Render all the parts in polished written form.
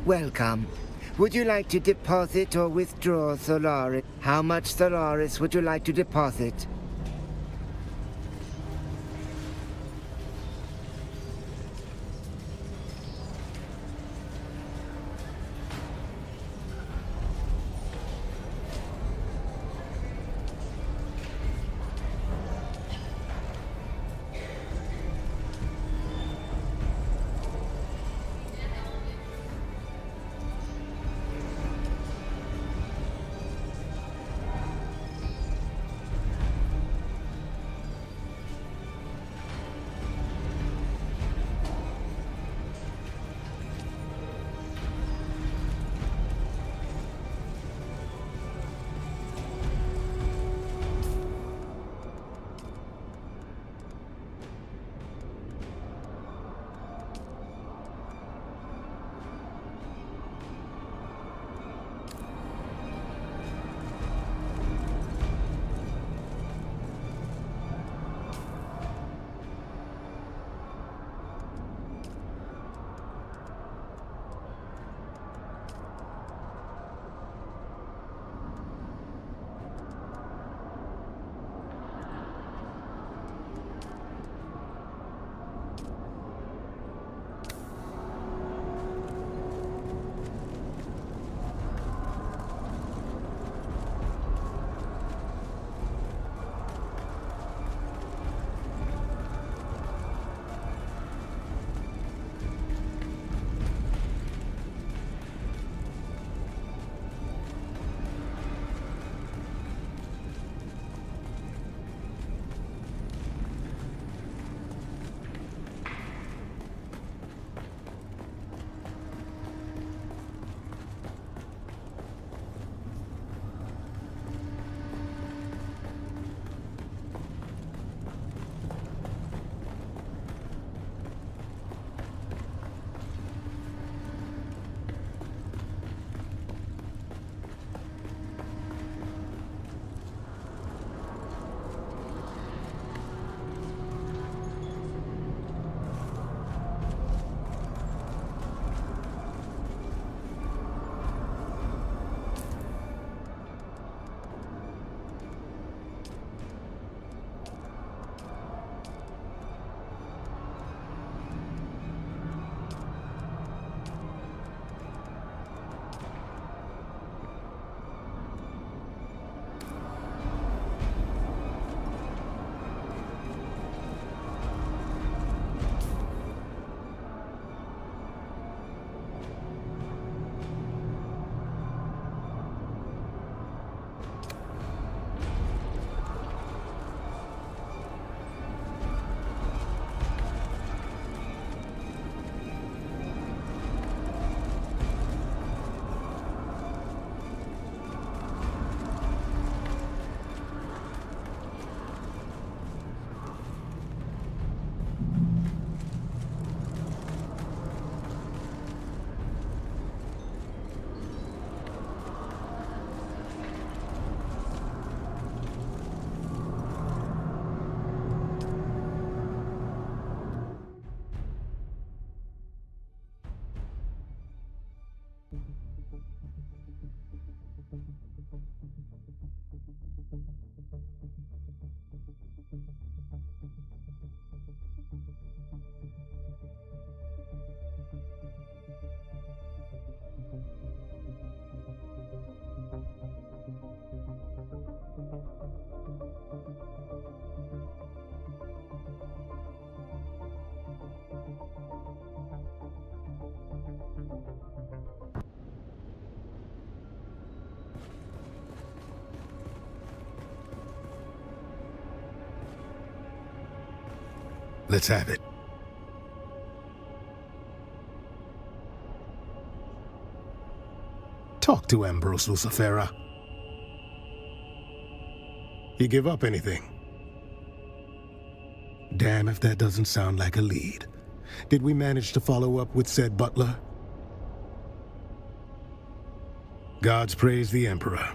Welcome. Would you like to deposit or withdraw Solaris? How much Solaris would you like to deposit? Let's have it. Talk to Ambrose Lucifera. He give up anything? Damn if that doesn't sound like a lead. Did we manage to follow up with said butler? Gods praise the Emperor.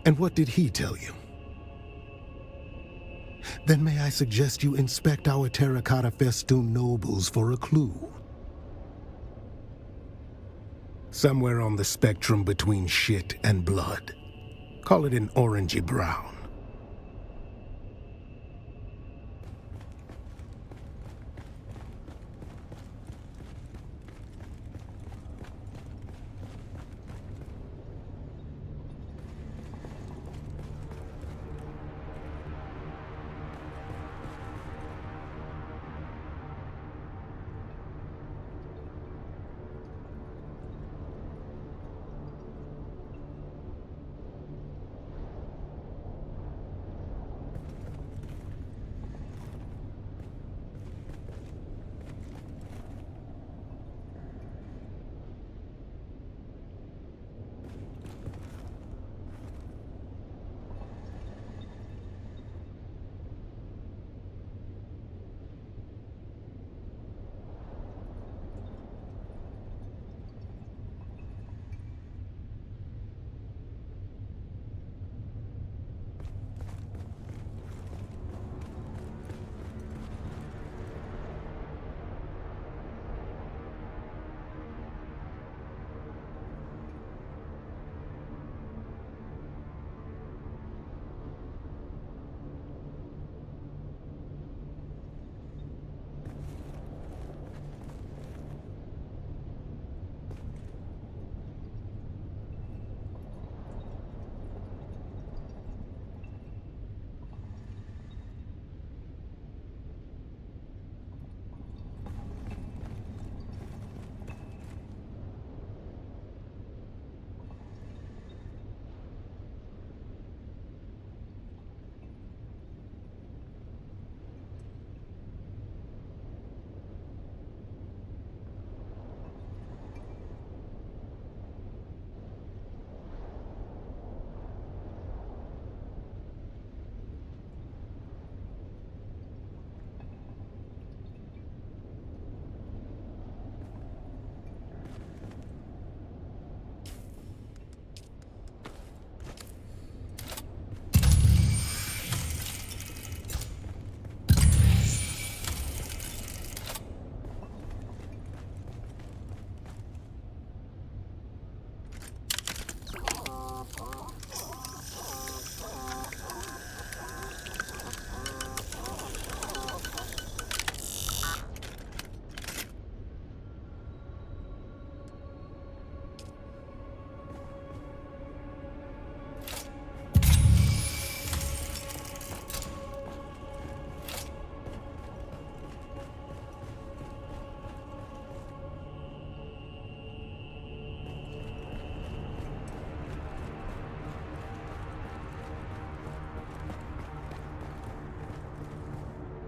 And what did he tell you? Then may I suggest you inspect our terracotta festoon nobles for a clue. Somewhere on the spectrum between shit and blood. Call it an orangey brown.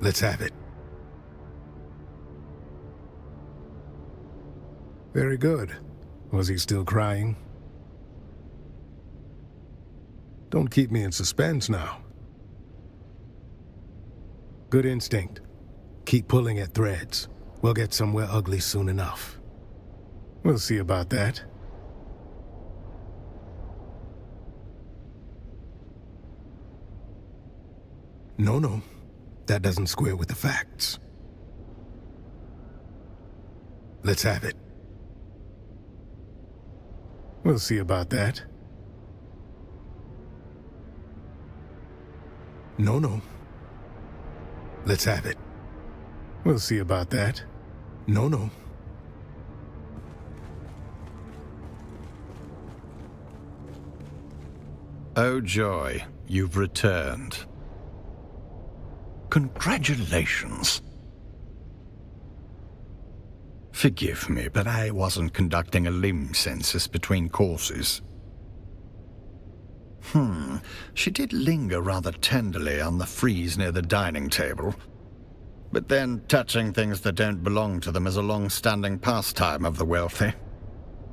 Let's have it. Very good. Was he still crying? Don't keep me in suspense now. Good instinct. Keep pulling at threads. We'll get somewhere ugly soon enough. We'll see about that. No. That doesn't square with the facts. Let's have it. We'll see about that. No. Let's have it. We'll see about that. No. Oh joy, you've returned. Congratulations. Forgive me, but I wasn't conducting a limb census between courses. She did linger rather tenderly on the frieze near the dining table. But then touching things that don't belong to them is a long-standing pastime of the wealthy.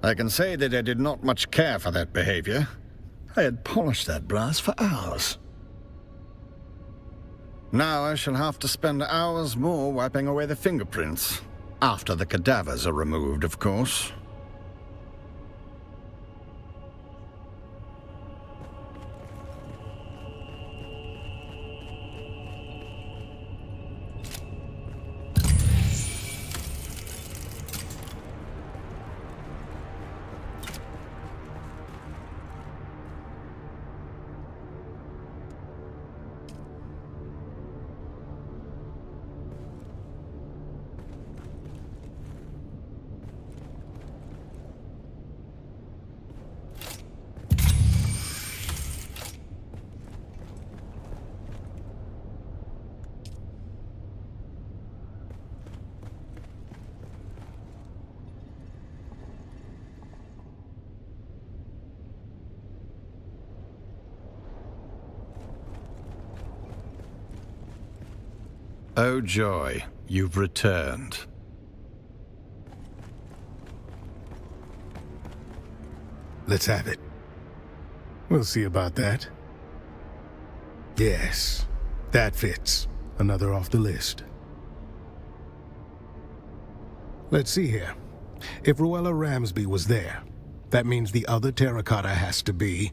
I can say that I did not much care for that behavior. I had polished that brass for hours. Now I shall have to spend hours more wiping away the fingerprints. After the cadavers are removed, of course. Oh joy, you've returned. Let's have it. We'll see about that. Yes, that fits. Another off the list. Let's see here. If Ruella Ramsby was there, that means the other terracotta has to be...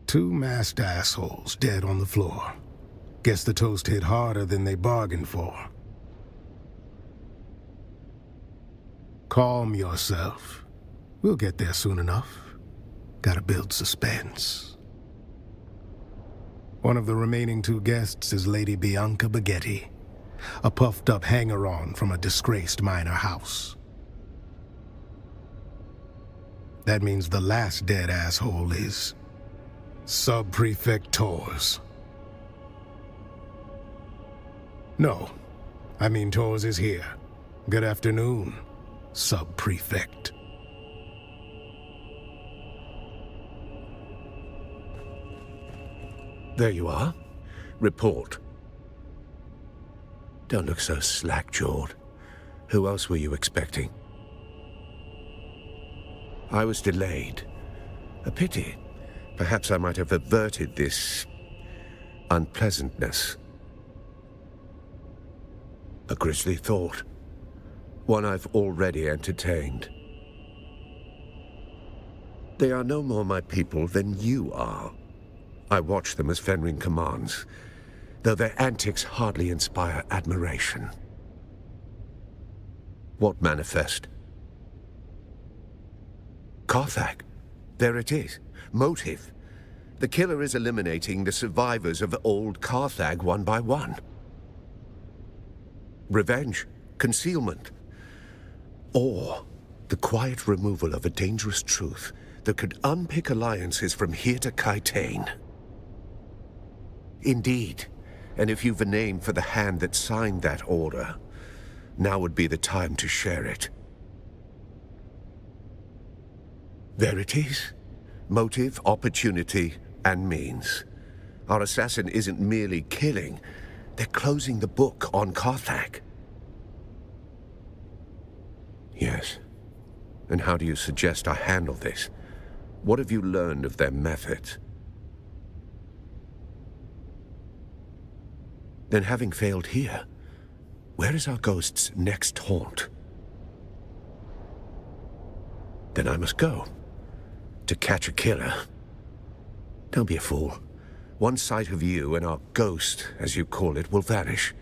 two masked assholes dead on the floor. Guess the toast hit harder than they bargained for. Calm yourself. We'll get there soon enough. Gotta build suspense. One of the remaining two guests is Lady Bianca Baghetti, a puffed-up hanger-on from a disgraced minor house. That means the last dead asshole is... Sub-Prefect Tors. No, I mean Tors is here. Good afternoon, Sub-Prefect. There you are. Report. Don't look so slack-jawed. Who else were you expecting? I was delayed. A pity. Perhaps I might have averted this... unpleasantness. A grisly thought. One I've already entertained. They are no more my people than you are. I watch them as Fenring commands, though their antics hardly inspire admiration. What manifest? Carthag. There it is. Motive. The killer is eliminating the survivors of old Carthag one by one. Revenge. Concealment. Or the quiet removal of a dangerous truth that could unpick alliances from here to Kaitane. Indeed, and if you've a name for the hand that signed that order, now would be the time to share it. There it is. Motive, opportunity, and means. Our assassin isn't merely killing, they're closing the book on Carthag. Yes. And how do you suggest I handle this? What have you learned of their methods? Then having failed here, where is our ghost's next haunt? Then I must go. To catch a killer. Don't be a fool. One sight of you and our ghost, as you call it, will vanish.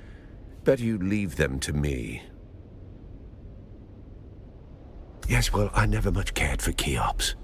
Better you leave them to me. Yes, well, I never much cared for Cheops.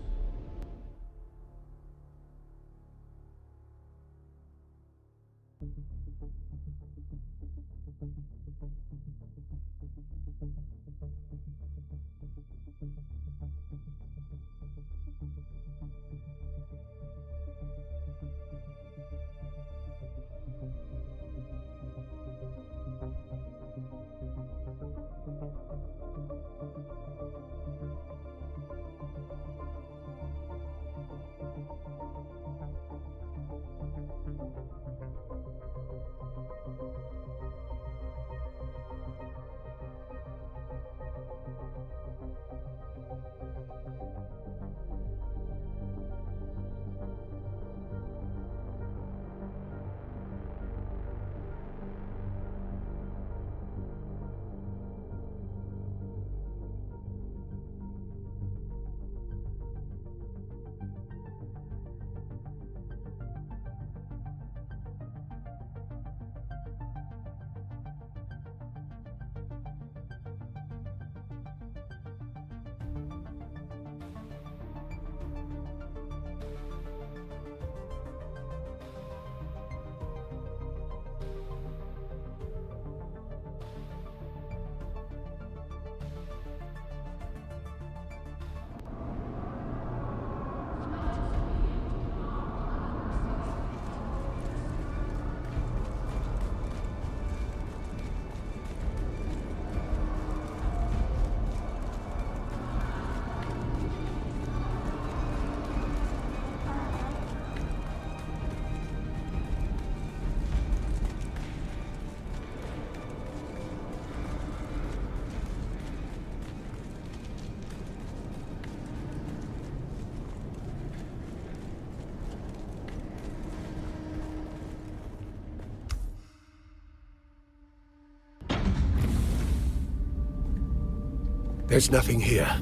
There's nothing here.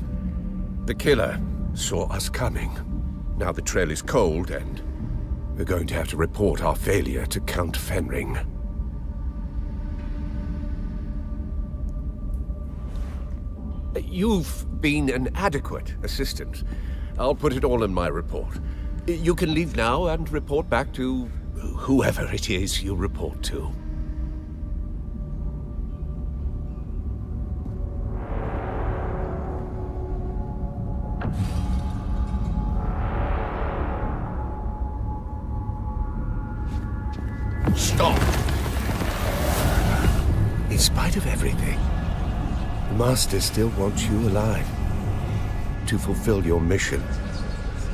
The killer saw us coming. Now the trail is cold, and we're going to have to report our failure to Count Fenring. You've been an adequate assistant. I'll put it all in my report. You can leave now and report back to whoever it is you report to. Stop! In spite of everything, the Master still wants you alive. To fulfill your mission.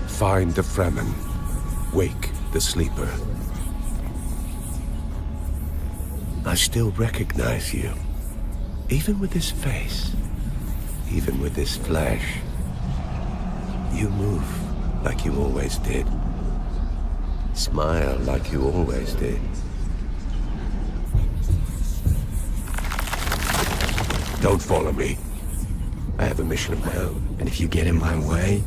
Find the Fremen. Wake the sleeper. I still recognize you. Even with this face. Even with this flesh. You move like you always did. Smile like you always did. Don't follow me. I have a mission of my own. And if you get in my way,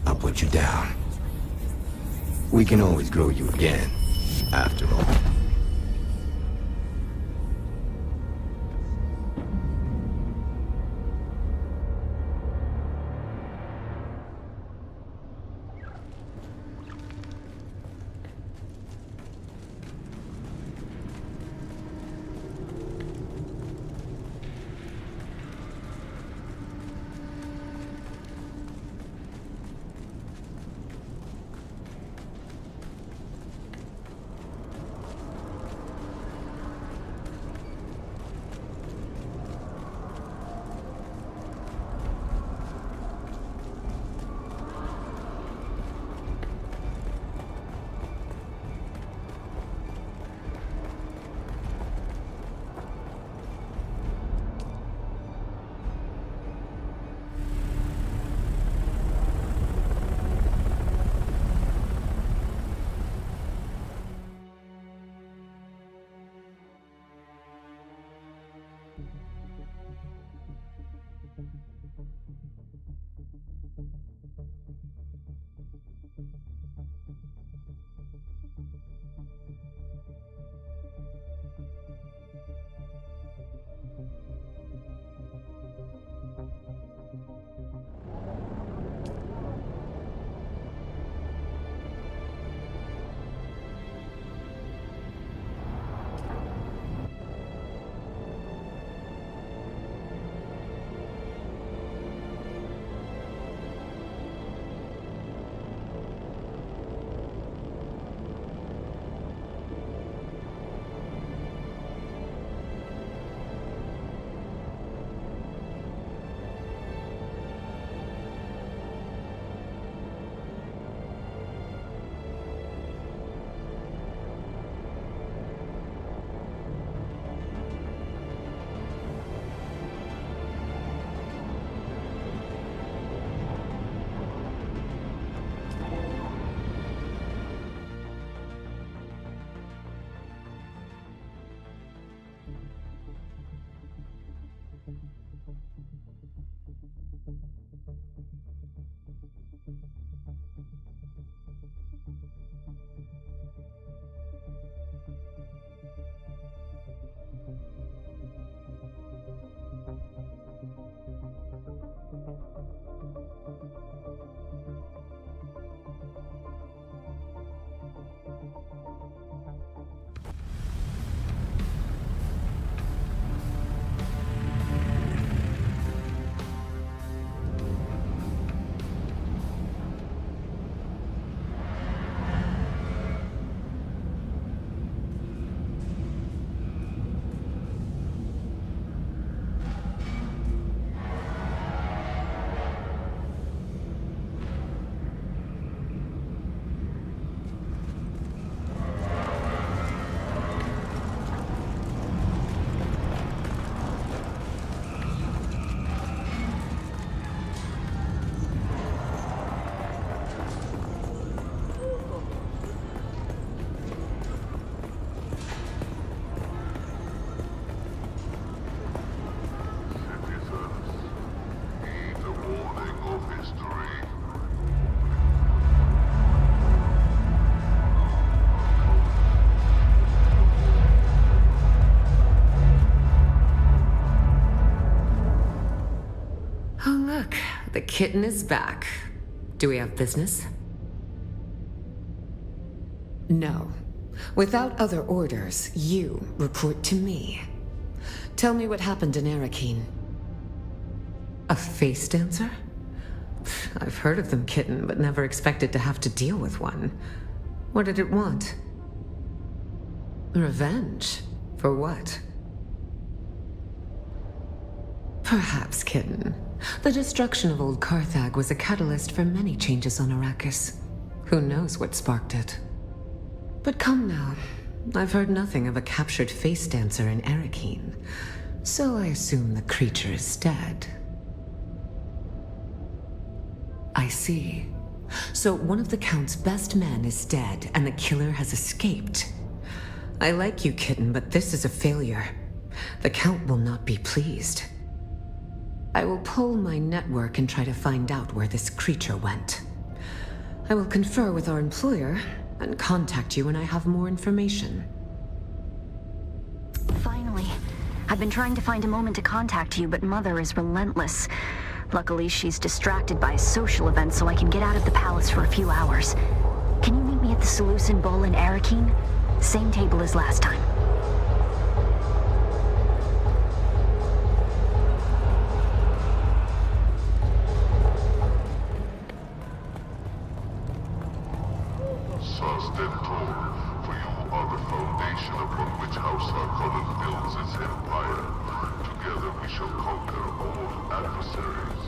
I'll put you down. We can always grow you again, after all. Oh, look, the kitten is back. Do we have business? No. Without other orders, you report to me. Tell me what happened in Arakeen. A face dancer? I've heard of them, kitten, but never expected to have to deal with one. What did it want? Revenge? For what? Perhaps, kitten. The destruction of old Carthag was a catalyst for many changes on Arrakis. Who knows what sparked it? But come now. I've heard nothing of a captured face dancer in Arakeen, so I assume the creature is dead. I see. So one of the Count's best men is dead, and the killer has escaped. I like you, kitten, but this is a failure. The Count will not be pleased. I will poll my network and try to find out where this creature went. I will confer with our employer and contact you when I have more information. Finally. I've been trying to find a moment to contact you, but Mother is relentless. Luckily, she's distracted by a social event, so I can get out of the palace for a few hours. Can you meet me at the Seleucid Bowl in Arakeen? Same table as last time. For you are the foundation upon which House Harkonnen builds its empire. Together we shall conquer all adversaries.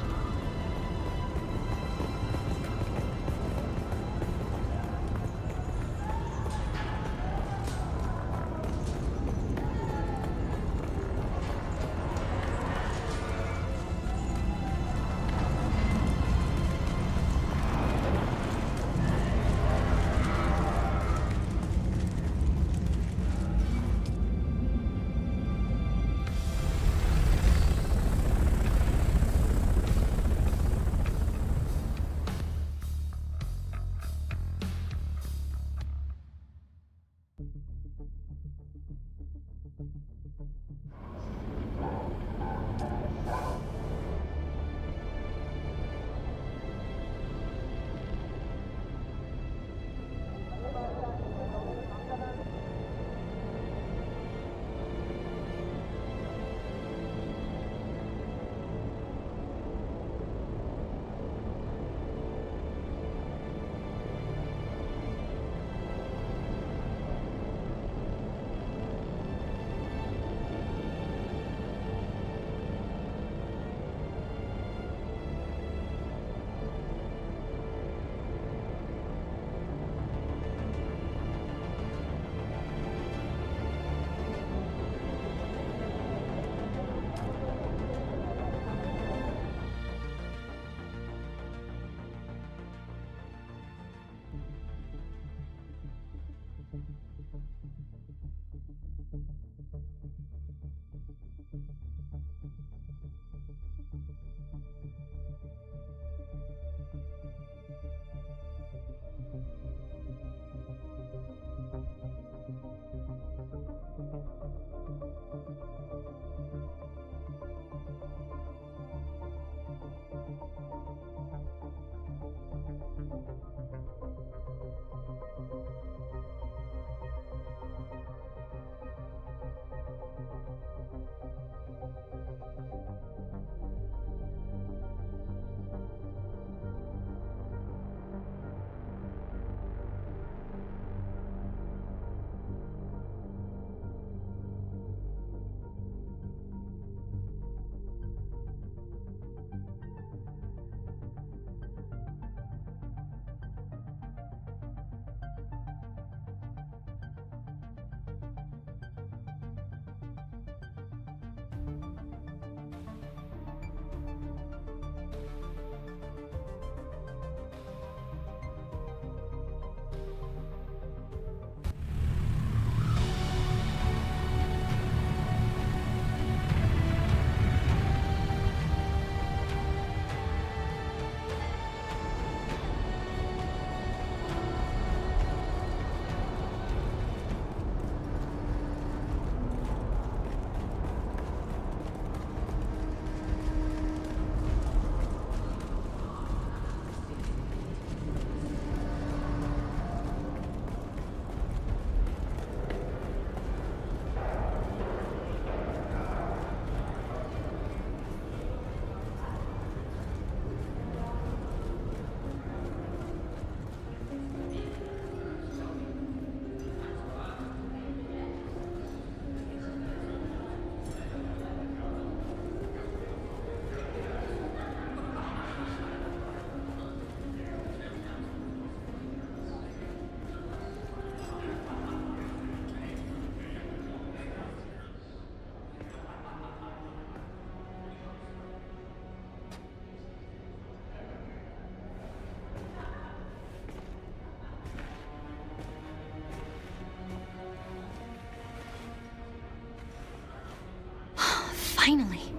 Finally!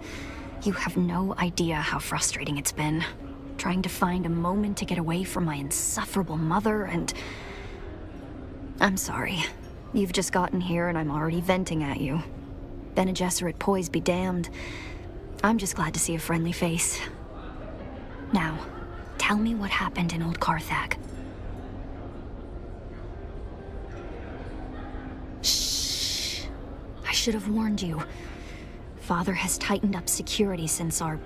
You have no idea how frustrating it's been. Trying to find a moment to get away from my insufferable mother and... I'm sorry. You've just gotten here and I'm already venting at you. Bene Gesserit poise be damned. I'm just glad to see a friendly face. Now, tell me what happened in Old Carthag. Shh. I should have warned you. Father has tightened up security since our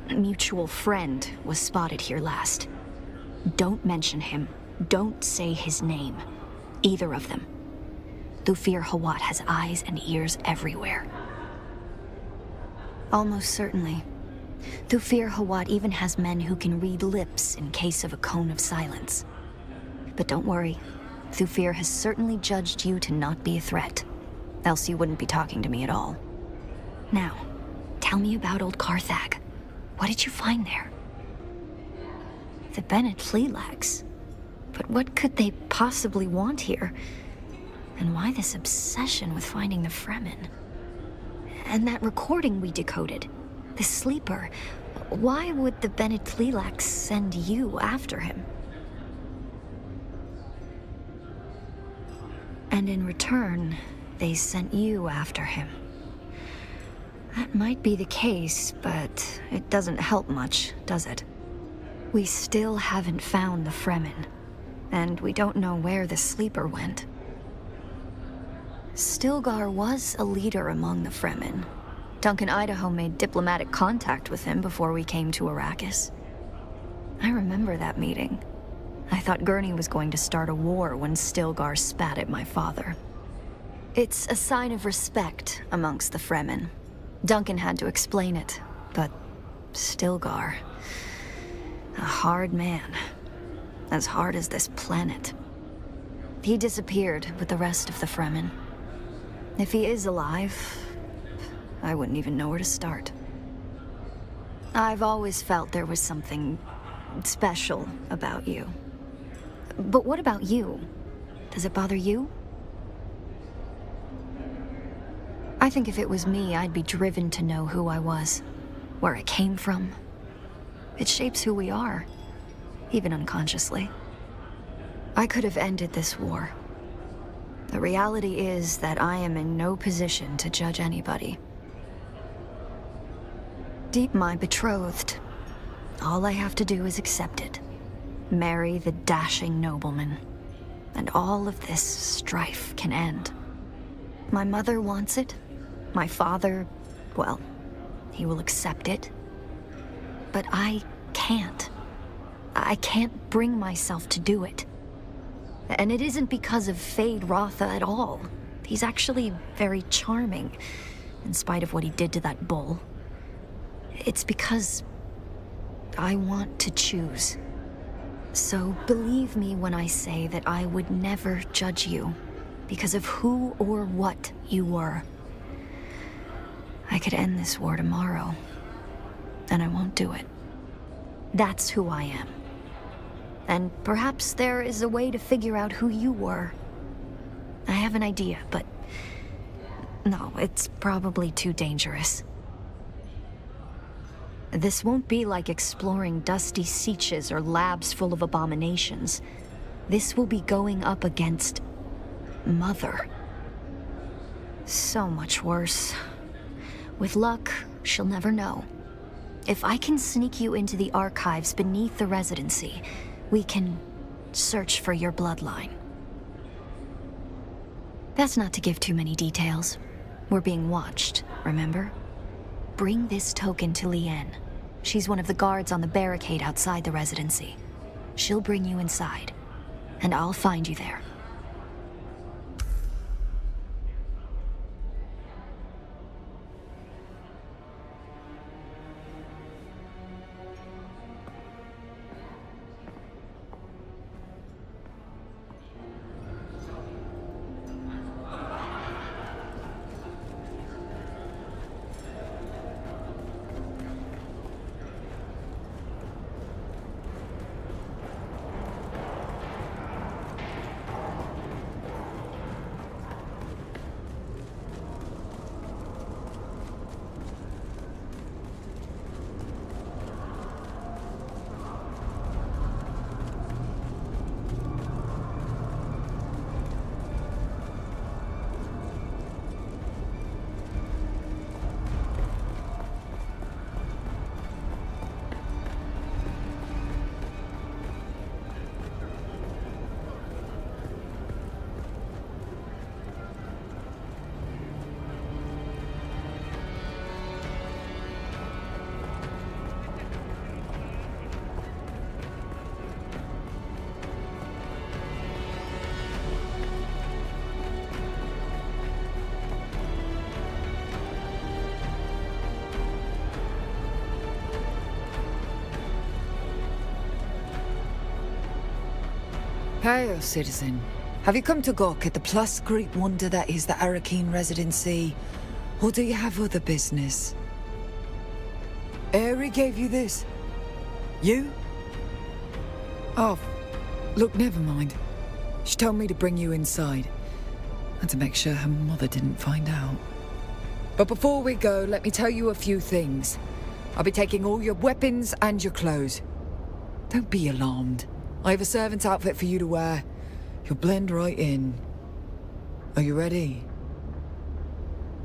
mutual friend was spotted here last. Don't mention him. Don't say his name. Either of them. Thufir Hawat has eyes and ears everywhere. Almost certainly. Thufir Hawat even has men who can read lips in case of a cone of silence. But don't worry. Thufir has certainly judged you to not be a threat. Else you wouldn't be talking to me at all. Now, tell me about Old Carthag. What did you find there? The Bene Tleilax. But what could they possibly want here? And why this obsession with finding the Fremen? And that recording we decoded. The sleeper. Why would the Bene Tleilax send you after him? And in return, they sent you after him. That might be the case, but it doesn't help much, does it? We still haven't found the Fremen, and we don't know where the sleeper went. Stilgar was a leader among the Fremen. Duncan Idaho made diplomatic contact with him before we came to Arrakis. I remember that meeting. I thought Gurney was going to start a war when Stilgar spat at my father. It's a sign of respect amongst the Fremen. Duncan had to explain it, but Stilgar... a hard man. As hard as this planet. He disappeared with the rest of the Fremen. If he is alive, I wouldn't even know where to start. I've always felt there was something special about you. But what about you? Does it bother you? I think if it was me, I'd be driven to know who I was, where I came from. It shapes who we are, even unconsciously. I could have ended this war. The reality is that I am in no position to judge anybody. Deep, my betrothed. All I have to do is accept it. Marry the dashing nobleman. and all of this strife can end. My mother wants it. My father, well, he will accept it. But I can't. I can't bring myself to do it. And it isn't because of Fade Rotha at all. He's actually very charming, in spite of what he did to that bull. It's because I want to choose. So believe me when I say that I would never judge you because of who or what you were. I could end this war tomorrow, and I won't do it. That's who I am. And perhaps there is a way to figure out who you were. I have an idea, but no, it's probably too dangerous. This won't be like exploring dusty seaches or labs full of abominations. This will be going up against Mother. So much worse. With luck, she'll never know. If I can sneak you into the archives beneath the residency, we can search for your bloodline. That's not to give too many details. We're being watched, remember? Bring this token to Lien. She's one of the guards on the barricade outside the residency. She'll bring you inside, and I'll find you there. Hail, citizen. Have you come to gawk at the plus great wonder that is the Arakeen residency? Or do you have other business? Aerie gave you this? You? Oh, look, never mind. She told me to bring you inside. And to make sure her mother didn't find out. But before we go, let me tell you a few things. I'll be taking all your weapons and your clothes. Don't be alarmed. I have a servant's outfit for you to wear. You'll blend right in. Are you ready?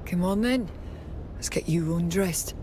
Come on then. Let's get you undressed.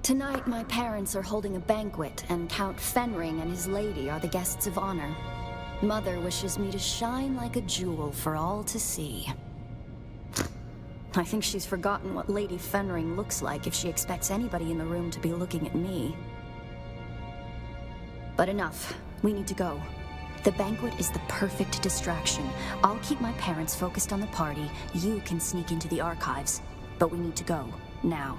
Tonight, my parents are holding a banquet, and Count Fenring and his lady are the guests of honor. Mother wishes me to shine like a jewel for all to see. I think she's forgotten what Lady Fenring looks like if she expects anybody in the room to be looking at me. But enough. We need to go. The banquet is the perfect distraction. I'll keep my parents focused on the party. You can sneak into the archives. But we need to go. Now.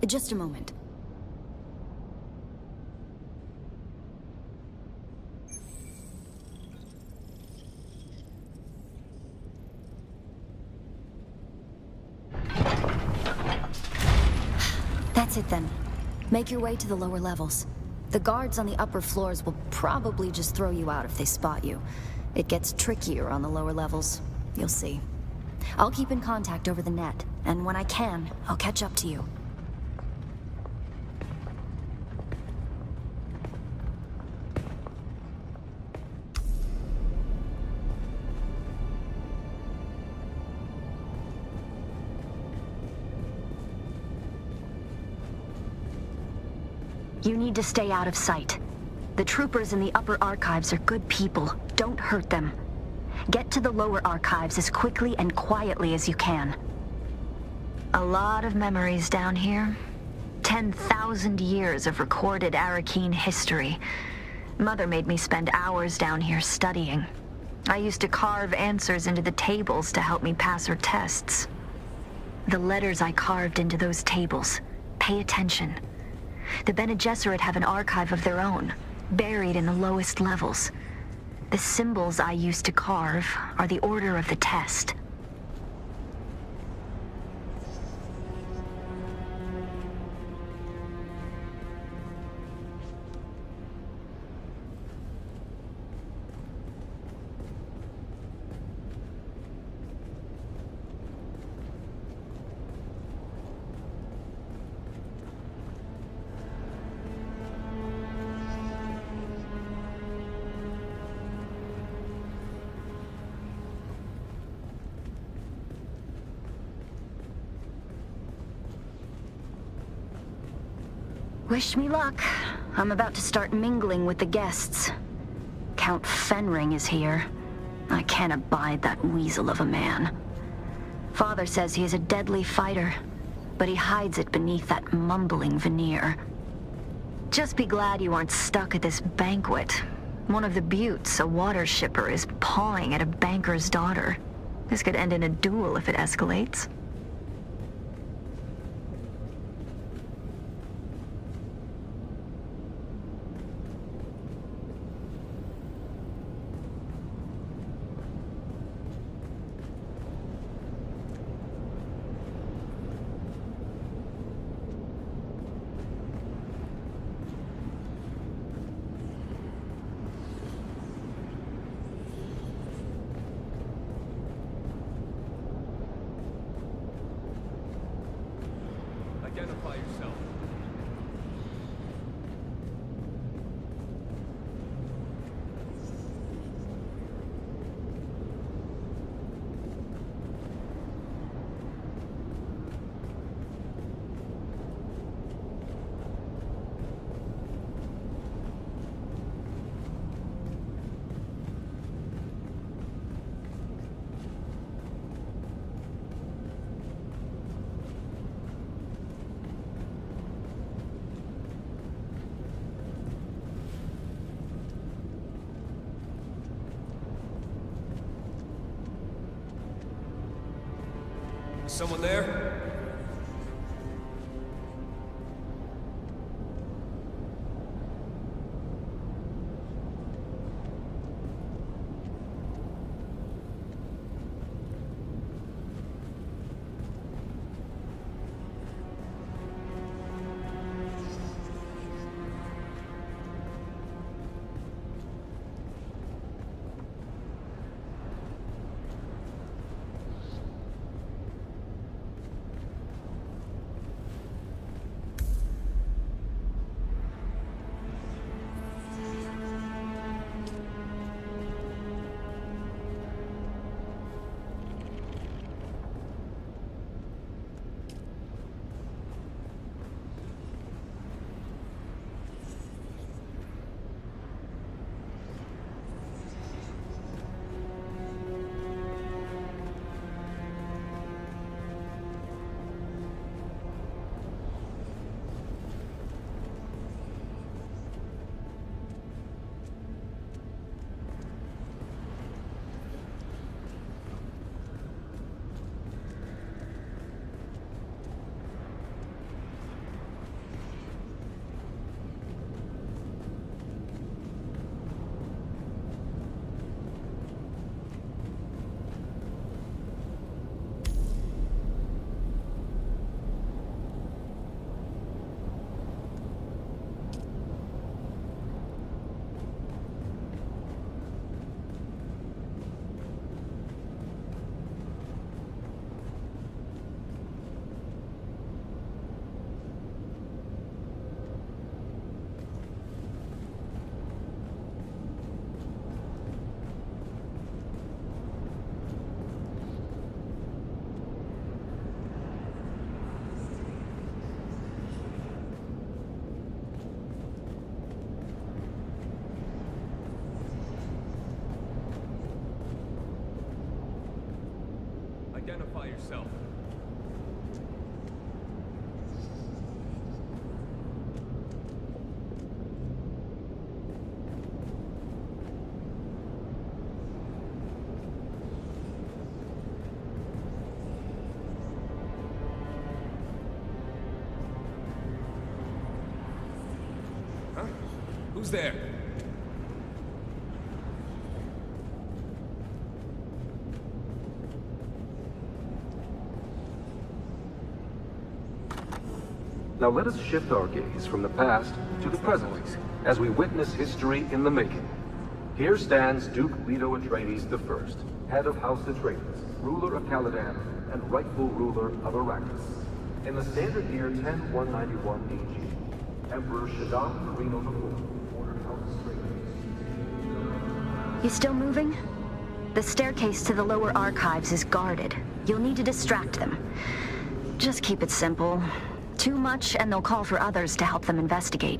Just a moment. That's it then. Make your way to the lower levels. The guards on the upper floors will probably just throw you out if they spot you. It gets trickier on the lower levels. You'll see. I'll keep in contact over the net, and when I can, I'll catch up to you. You need to stay out of sight. The troopers in the upper archives are good people. Don't hurt them. Get to the lower archives as quickly and quietly as you can. A lot of memories down here. 10,000 years of recorded Arakeen history. Mother made me spend hours down here studying. I used to carve answers into the tables to help me pass her tests. The letters I carved into those tables. Pay attention. The Bene Gesserit have an archive of their own, buried in the lowest levels. The symbols I used to carve are the order of the test. Wish me luck. I'm about to start mingling with the guests. Count Fenring is here. I can't abide that weasel of a man. Father says he is a deadly fighter, but he hides it beneath that mumbling veneer. Just be glad you aren't stuck at this banquet. One of the buttes, a water shipper, is pawing at a banker's daughter. This could end in a duel if it escalates. Identify yourself. Someone there? yourself. Huh? Who's there? Now let us shift our gaze from the past to the present, as we witness history in the making. Here stands Duke Leto Atreides I, head of House Atreides, ruler of Caladan, and rightful ruler of Arrakis. In the standard year 10191 AG, Emperor Shaddam Marino IV ordered House Atreides. You still moving? The staircase to the lower archives is guarded. You'll need to distract them. Just keep it simple. Too much, and they'll call for others to help them investigate.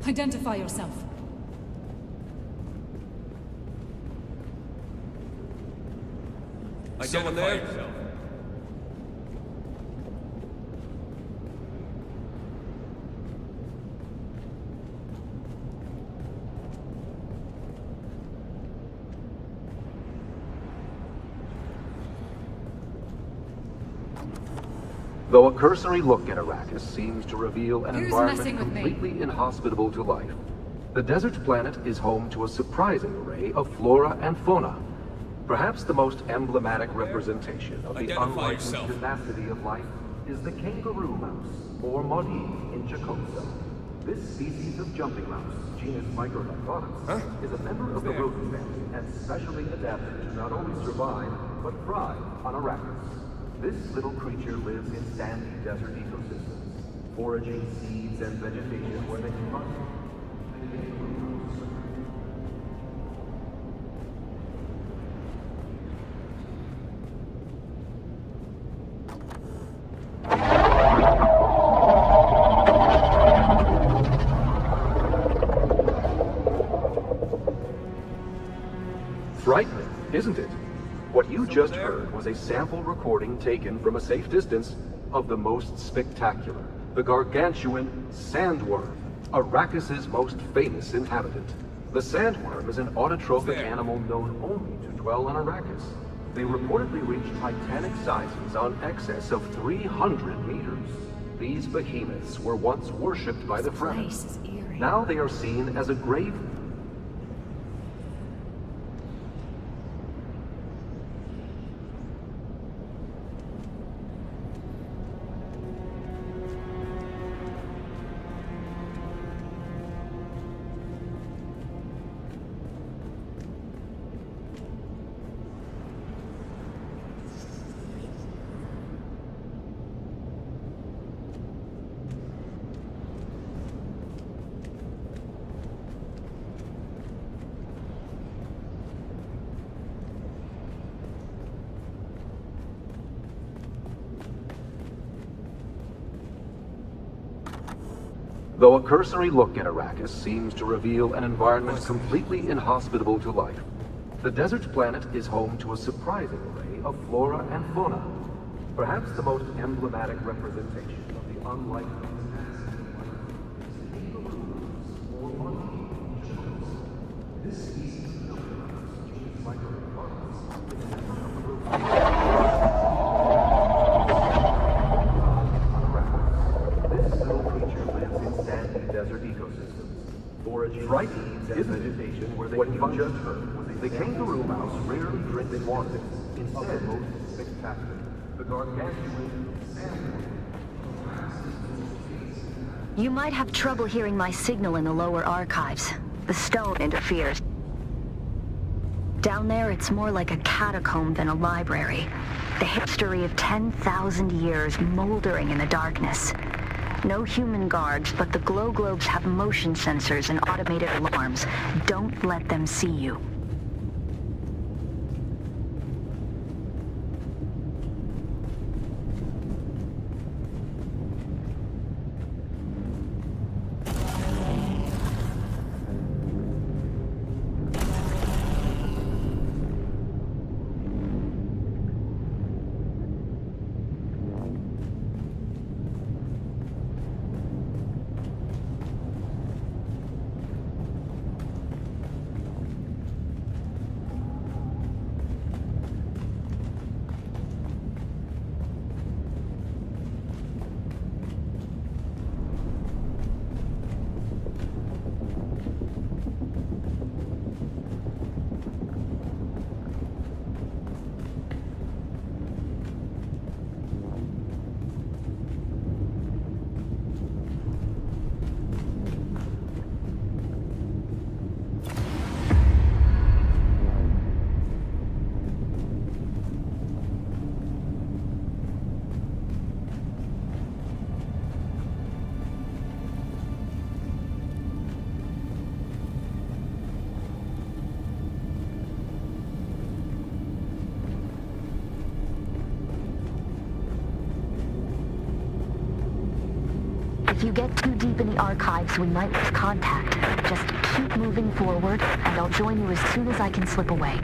Identify yourself. Identify yourself. Though a cursory look at Arrakis seems to reveal an Who's environment messing with me? completely inhospitable to life, the desert planet is home to a surprising array of flora and fauna. Perhaps the most emblematic representation of the Identify unlikely yourself. tenacity of life is the kangaroo mouse, or Modi in Chakotay. This species of jumping mouse, genus Microdactylus, is a member of the rodent family and specially adapted to not only survive, but thrive on Arrakis. This little creature lives in sandy desert ecosystems, foraging seeds and vegetation where they can find it. Frightening, isn't it? What you just heard was a sample recording taken from a safe distance of the most spectacular, the gargantuan sandworm, Arrakis' most famous inhabitant. The sandworm is an autotrophic animal known only to dwell on Arrakis. They reportedly reach titanic sizes on excess of 300 meters. These behemoths were once worshipped by the Fremen. Now they are seen as a grave. Though a cursory look at Arrakis seems to reveal an environment completely inhospitable to life, the desert planet is home to a surprising array of flora and fauna. Perhaps the most emblematic representation of the unlikely tenacity of life is the kangaroos, or monkey. This species of mouse, genus Microdactylus, is a member of the rodent. Desert ecosystems, foraging seeds and vegetation where they can find just heard. The kangaroo mouse rarely drinks water. Instead, most spectacular, the gargantuan sandworm. You might have trouble hearing my signal in the lower archives. The stone interferes. Down there, it's more like a catacomb than a library. The history of 10,000 years moldering in the darkness. No human guards, but the glow globes have motion sensors and automated alarms. Don't let them see you. If you get too deep in the archives, we might lose contact. Just keep moving forward, and I'll join you as soon as I can slip away.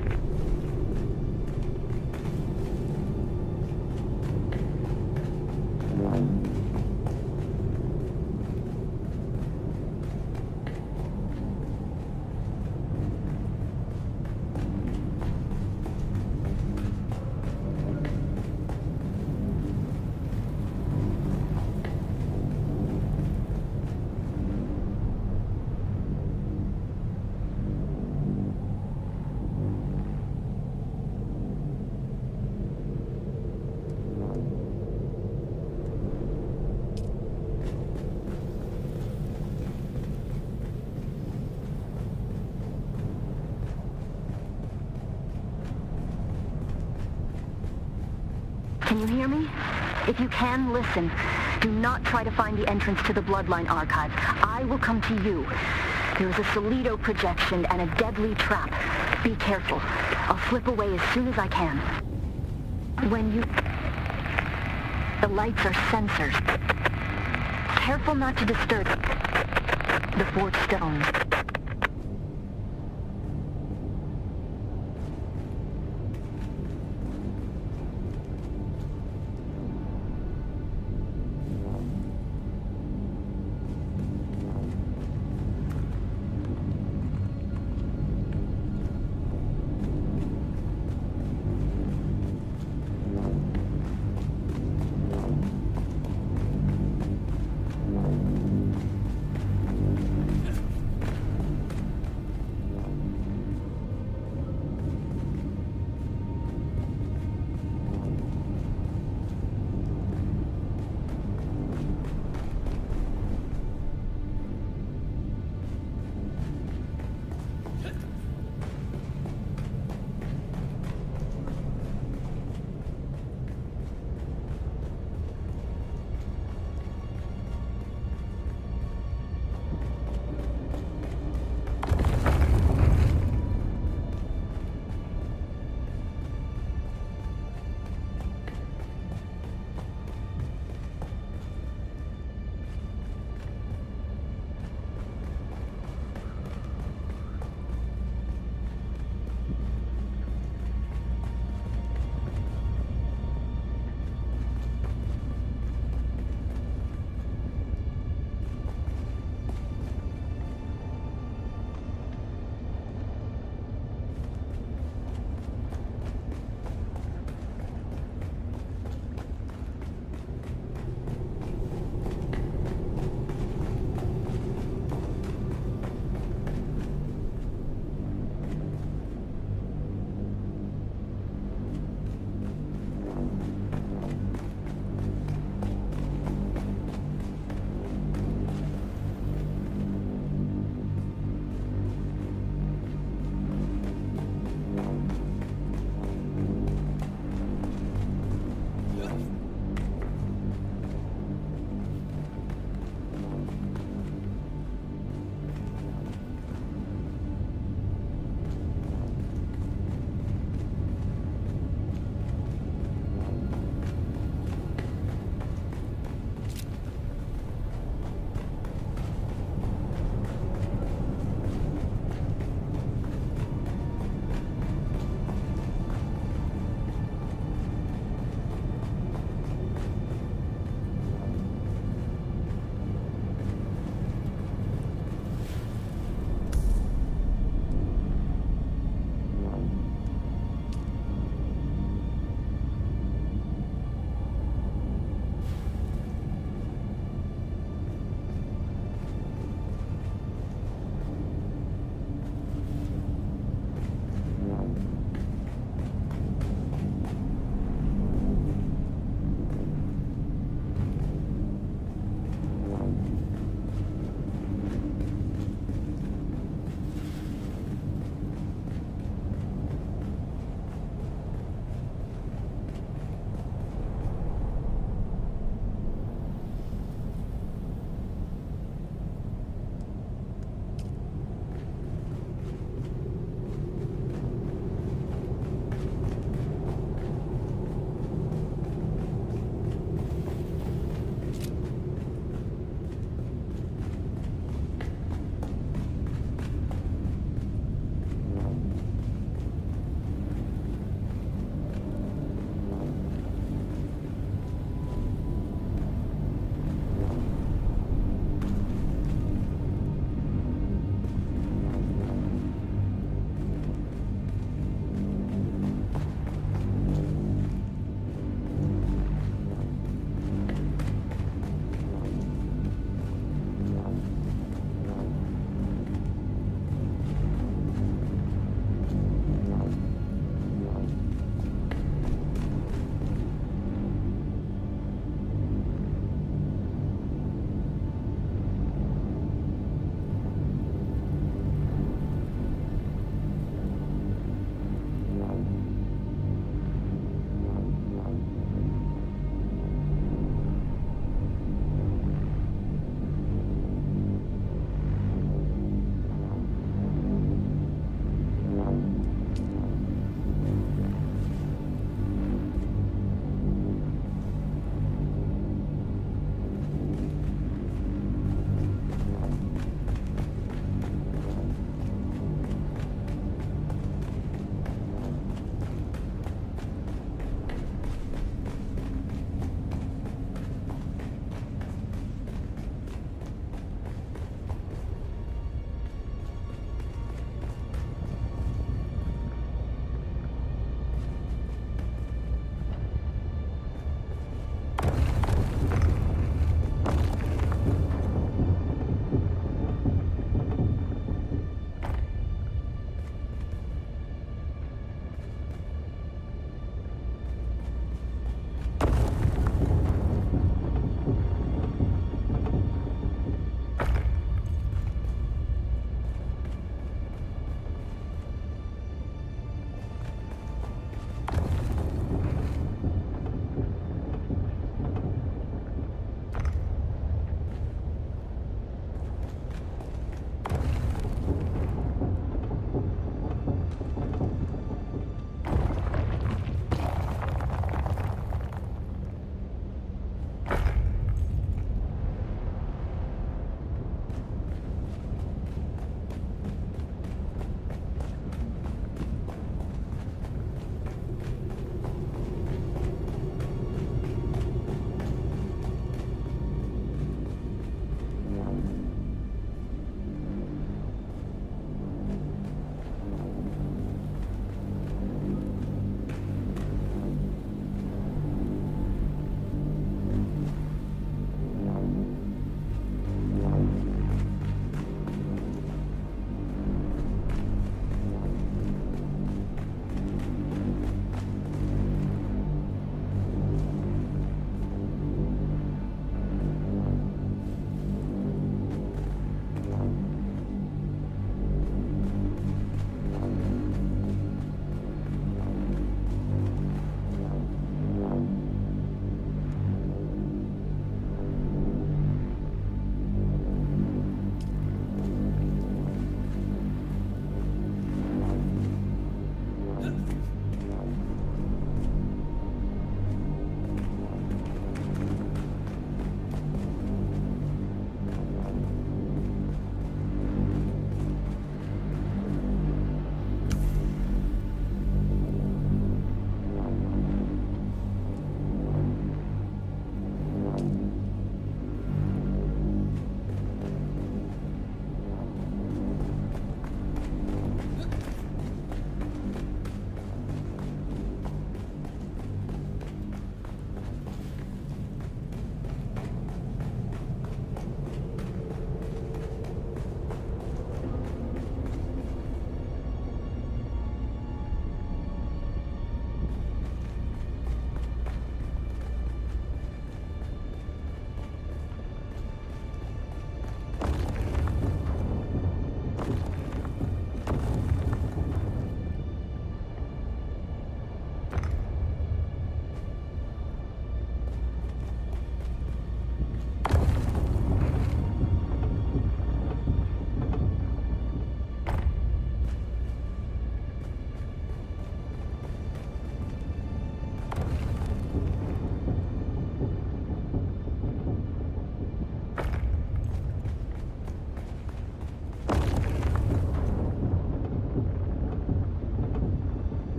Can you hear me? If you can, listen. Do not try to find the entrance to the Bloodline archive. I will come to you. There is a Solido projection and a deadly trap. Be careful. I'll slip away as soon as I can. When you... The lights are sensors. Careful not to disturb the fourth stone.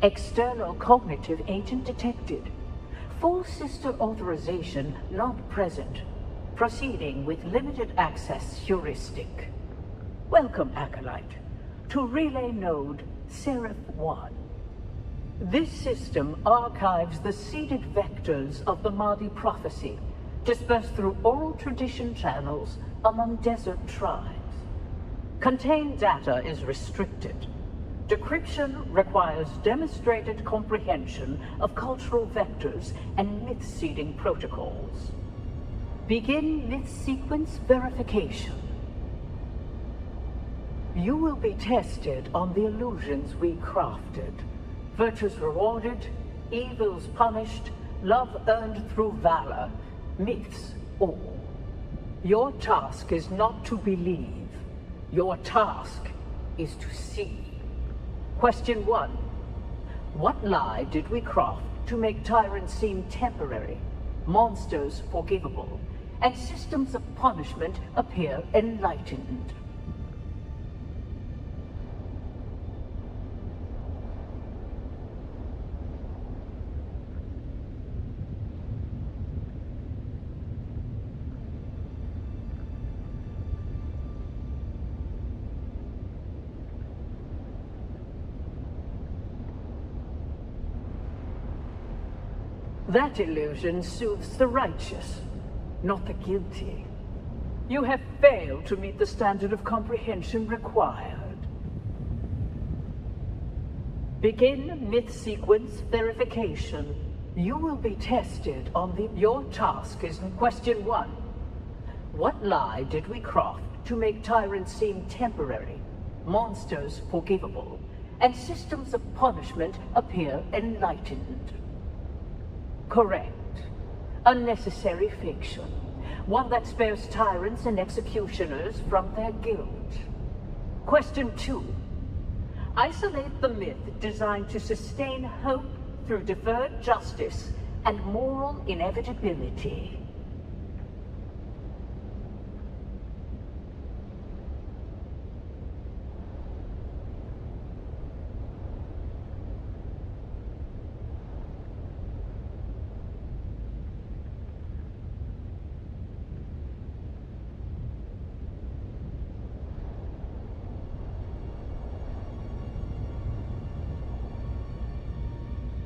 External cognitive agent detected. Full sister authorization not present. Proceeding with limited access heuristic. Welcome, Acolyte, to Relay Node Seraph 1. This system archives the seeded vectors of the Mahdi prophecy, dispersed through oral tradition channels among desert tribes. Contained data is restricted. Decryption requires demonstrated comprehension of cultural vectors and myth-seeding protocols. Begin myth sequence verification. You will be tested on the illusions we crafted. Virtues rewarded, evils punished, love earned through valor, myths all. Your task is not to believe. Your task is to see. Question 1. What lie did we craft to make tyrants seem temporary, monsters forgivable, and systems of punishment appear enlightened? That illusion soothes the righteous, not the guilty. You have failed to meet the standard of comprehension required. Begin myth sequence verification. You will be tested on your task is question 1. What lie did we craft to make tyrants seem temporary, monsters forgivable, and systems of punishment appear enlightened? Correct. Unnecessary fiction. One that spares tyrants and executioners from their guilt. Question 2. Isolate the myth designed to sustain hope through deferred justice and moral inevitability.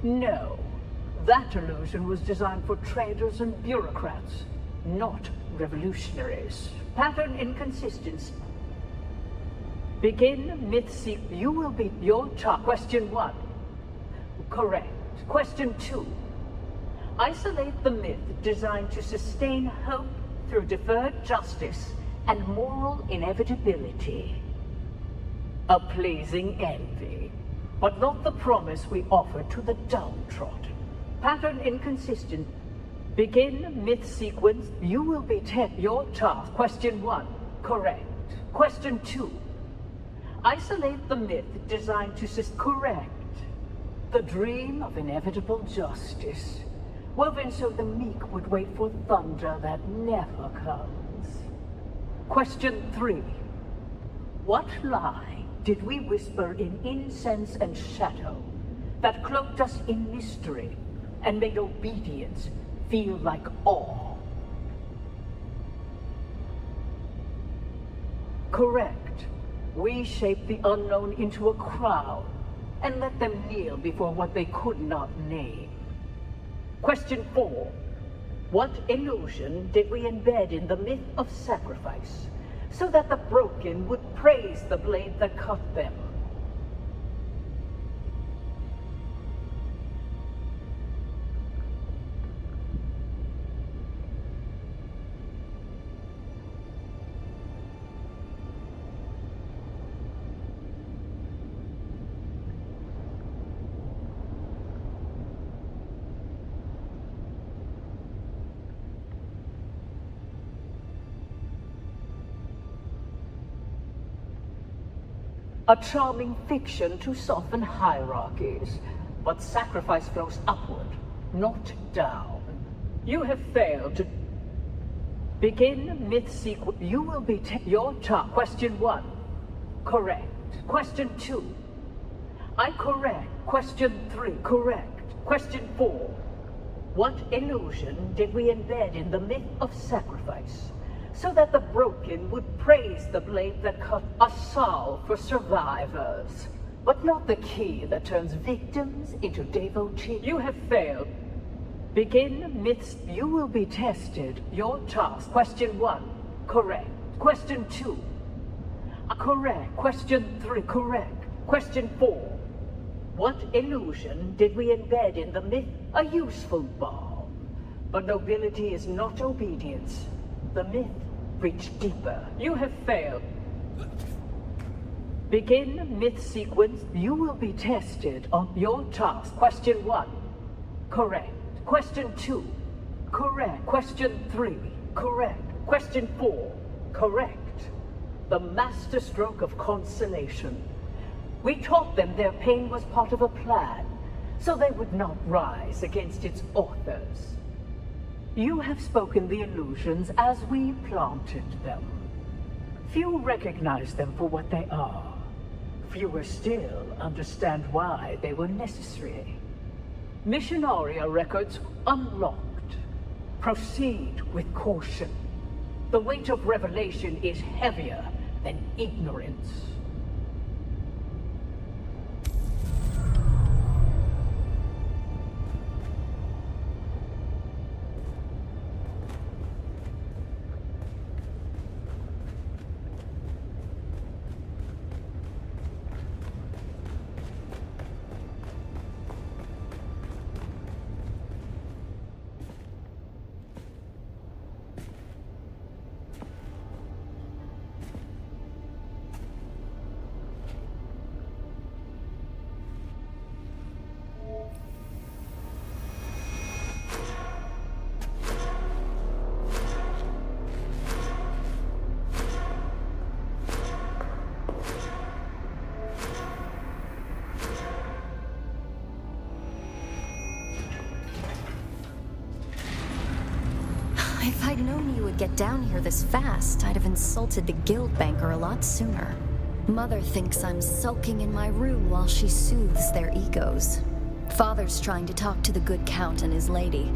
No. That illusion was designed for traders and bureaucrats, not revolutionaries. Pattern inconsistency. Begin myth seek. You will be your task. Question 1. Correct. Question 2. Isolate the myth designed to sustain hope through deferred justice and moral inevitability. A pleasing envy, but not the promise we offer to the downtrodden. Pattern inconsistent. Begin myth sequence. You will be your task. Question 1. Correct. Question 2. Isolate the myth designed to correct. The dream of inevitable justice, woven so the meek would wait for thunder that never comes. Question 3. What lie did we whisper in incense and shadow that cloaked us in mystery and made obedience feel like awe? Correct. We shaped the unknown into a crowd and let them kneel before what they could not name. Question 4. What illusion did we embed in the myth of sacrifice so that the broken would praise the blade that cut them? A charming fiction to soften hierarchies, but sacrifice flows upward, not down. You have failed to begin myth sequence. You will be your task. Question 1. Correct. Question 2. I correct. Question 3. Correct. Question 4. What illusion did we embed in the myth of sacrifice so that the broken would praise the blade that cut? A salve for survivors, but not the key that turns victims into devotees. You have failed. Begin myths. You will be tested. Your task. Question 1. Correct. Question 2. Correct. Question 3. Correct. Question 4. What illusion did we embed in the myth? A useful balm. But nobility is not obedience. The myth reached deeper. You have failed. Begin myth sequence. You will be tested on your task. Question 1. Correct. Question 2. Correct. Question 3. Correct. Question 4. Correct. The masterstroke of consolation. We taught them their pain was part of a plan, so they would not rise against its authors. You have spoken the illusions as we planted them. Few recognize them for what they are. Fewer still understand why they were necessary. Missionaria records unlocked. Proceed with caution. The weight of revelation is heavier than ignorance. If I'd known you would get down here this fast, I'd have insulted the guild banker a lot sooner. Mother thinks I'm sulking in my room while she soothes their egos. Father's trying to talk to the good count and his lady,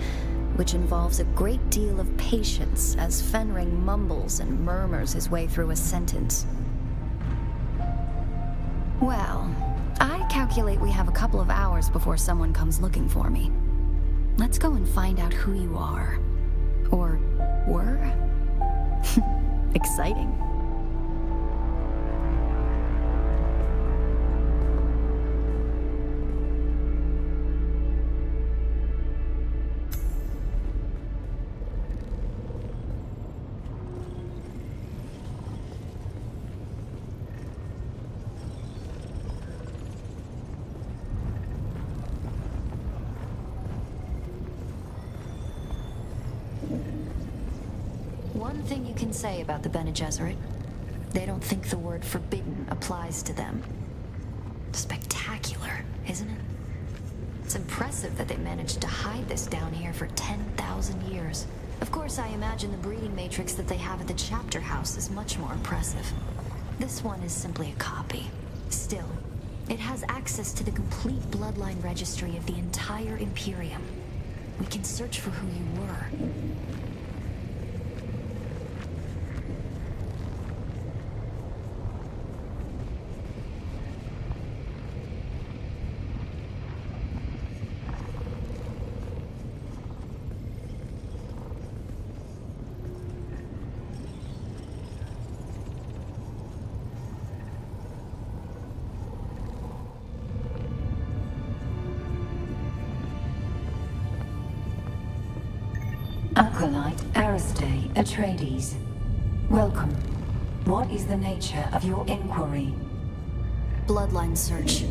which involves a great deal of patience as Fenring mumbles and murmurs his way through a sentence. Well, I calculate we have a couple of hours before someone comes looking for me. Let's go and find out who you are. Or were? Exciting. One thing you can say about the Bene Gesserit, they don't think the word forbidden applies to them. Spectacular, isn't it? It's impressive that they managed to hide this down here for 10,000 years. Of course, I imagine the breeding matrix that they have at the chapter house is much more impressive. This one is simply a copy. Still, it has access to the complete bloodline registry of the entire Imperium. We can search for who you were. Acolyte Aristae Atreides. Welcome. What is the nature of your inquiry? Bloodline search.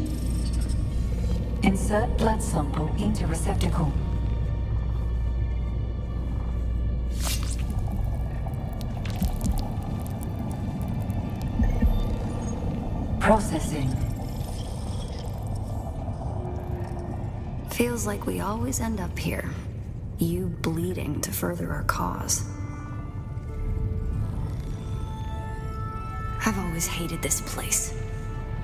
Insert blood sample into receptacle. Processing. Feels like we always end up here. You bleeding to further our cause. I've always hated this place.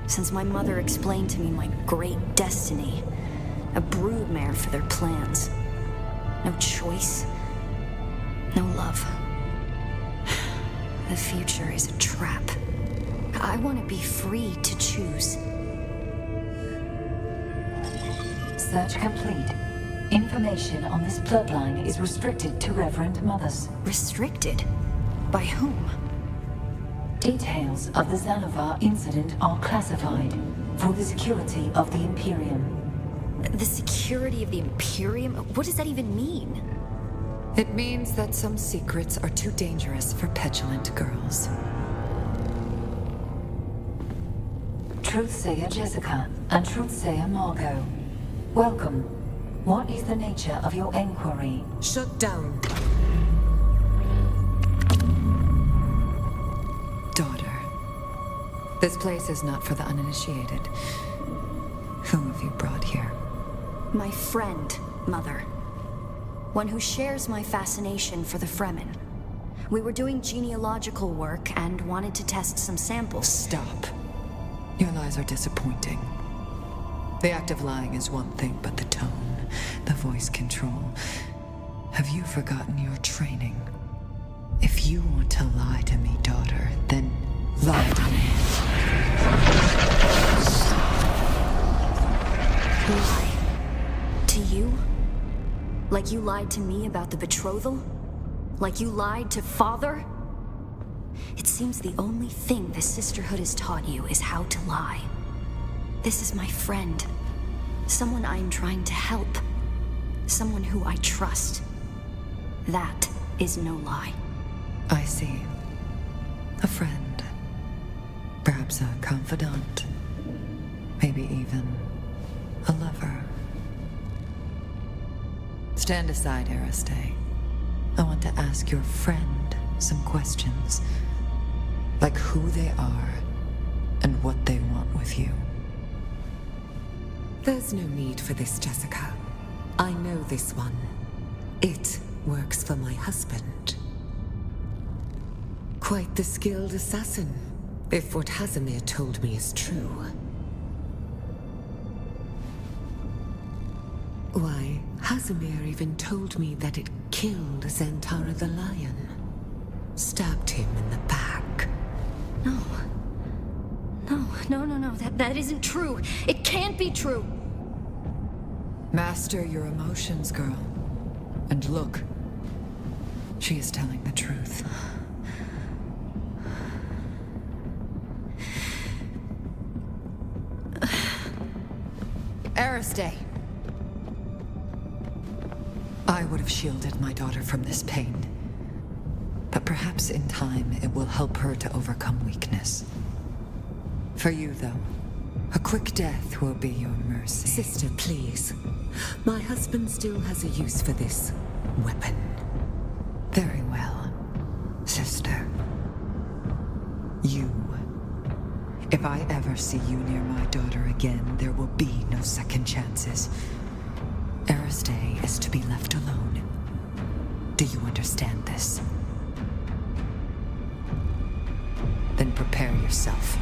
Since my mother explained to me my great destiny. A broodmare for their plans. No choice. No love. The future is a trap. I want to be free to choose. Search complete. Information on this bloodline is restricted to Reverend Mothers. Restricted? By whom? Details of the Xanavar incident are classified for the security of the Imperium. The security of the Imperium? What does that even mean? It means that some secrets are too dangerous for petulant girls. Truthsayer Jessica and Truthsayer Margot. Welcome. What is the nature of your inquiry? Shut down. Daughter. This place is not for the uninitiated. Who have you brought here? My friend, Mother. One who shares my fascination for the Fremen. We were doing genealogical work and wanted to test some samples. Stop. Your lies are disappointing. The act of lying is one thing, but the tone, the voice control. Have you forgotten your training? If you want to lie to me, daughter, then lie to me. Lie? To you? Like you lied to me about the betrothal? Like you lied to Father? It seems the only thing the Sisterhood has taught you is how to lie. This is my friend. Someone I'm trying to help. Someone who I trust. That is no lie. I see. A friend. Perhaps a confidant. Maybe even a lover. Stand aside, Aristae. I want to ask your friend some questions. Like who they are and what they want with you. There's no need for this, Jessica. I know this one. It works for my husband. Quite the skilled assassin, if what Casimir told me is true. Why, Casimir even told me that it killed Zentara the lion. Stabbed him in the back. No. No. That isn't true. It can't be true. Master your emotions, girl. And look. She is telling the truth. Aristae. I would have shielded my daughter from this pain. But perhaps in time it will help her to overcome weakness. For you, though, a quick death will be your mercy. Sister, please. My husband still has a use for this weapon. Very well, sister. You. If I ever see you near my daughter again, there will be no second chances. Aristae is to be left alone. Do you understand this? Then prepare yourself.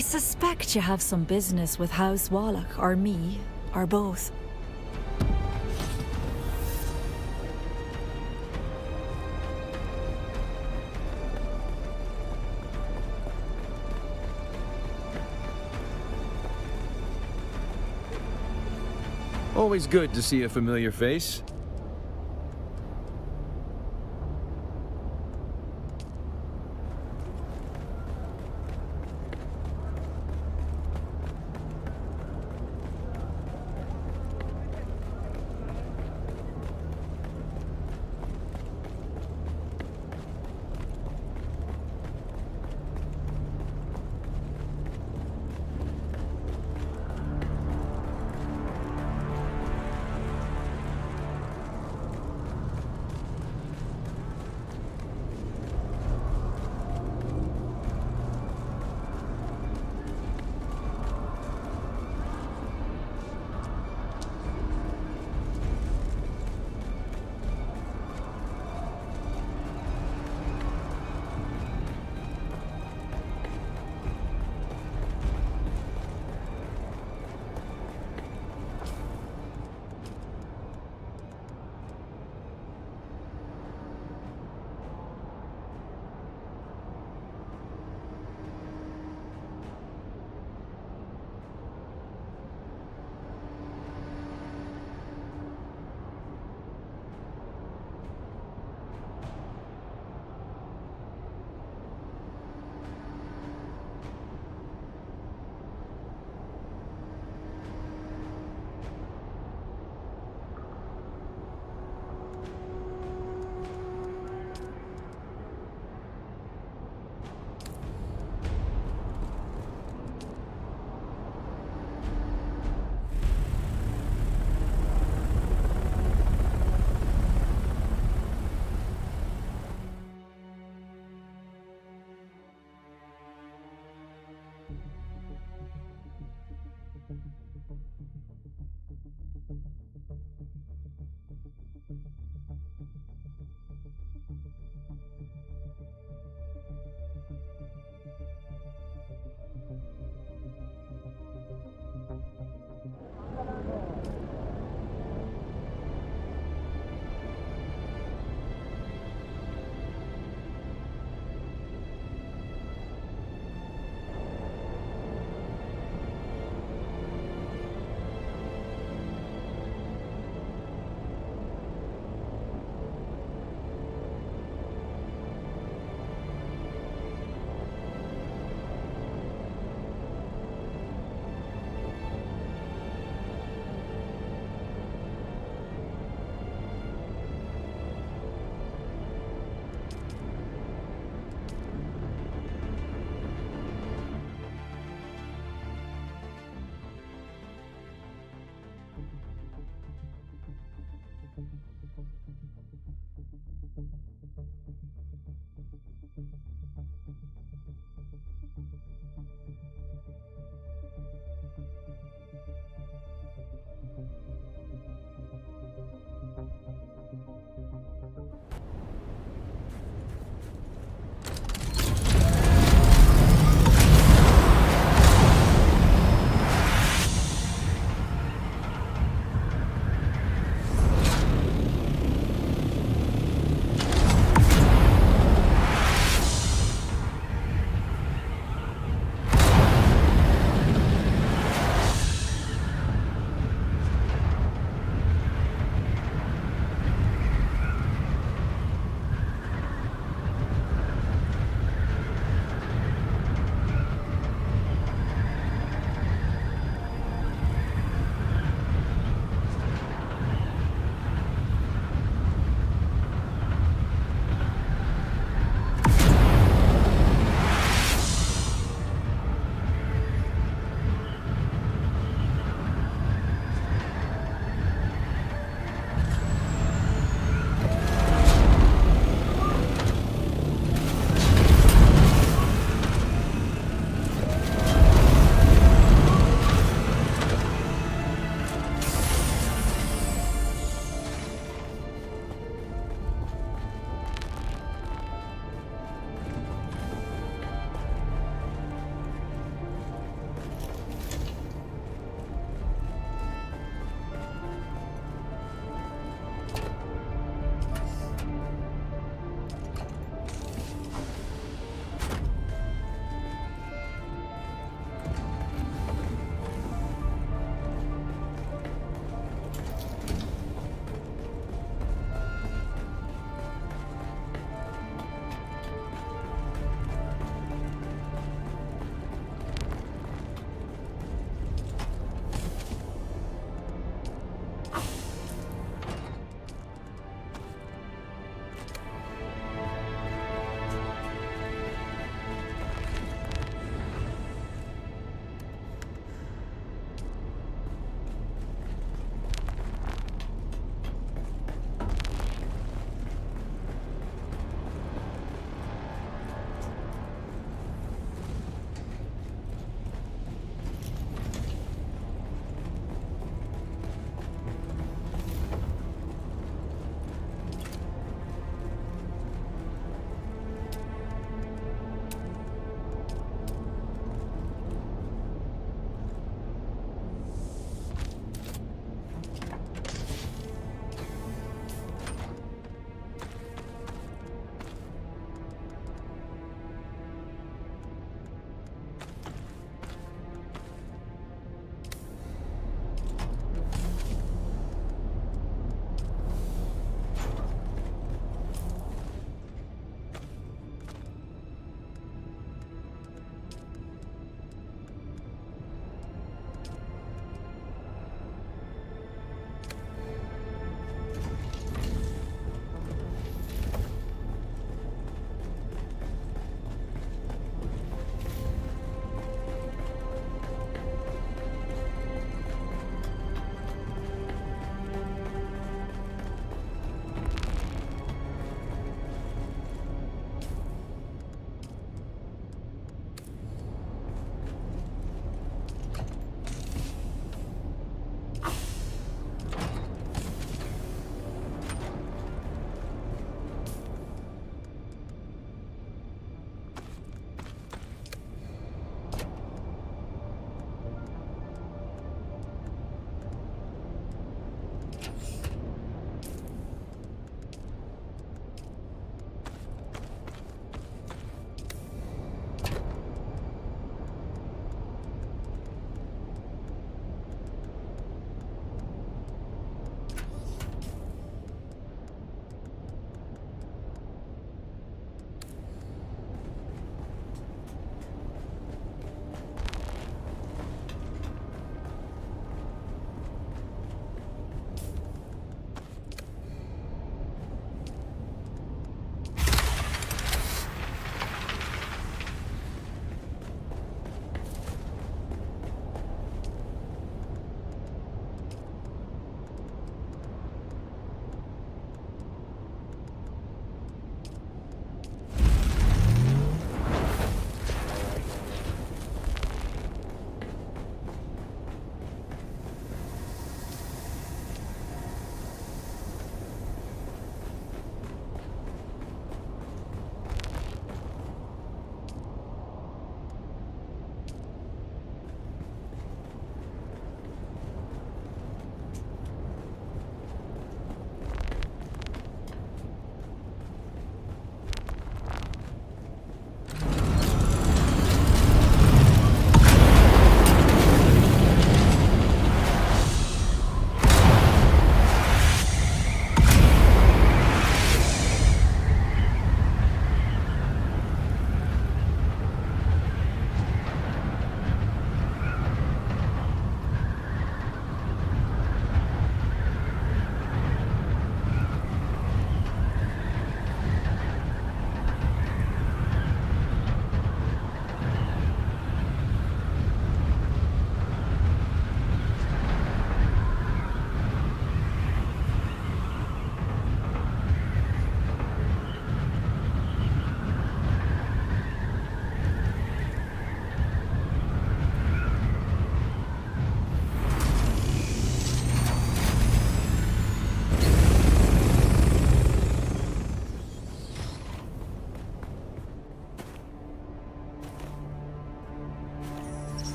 I suspect you have some business with House Wallach, or me, or both. Always good to see a familiar face.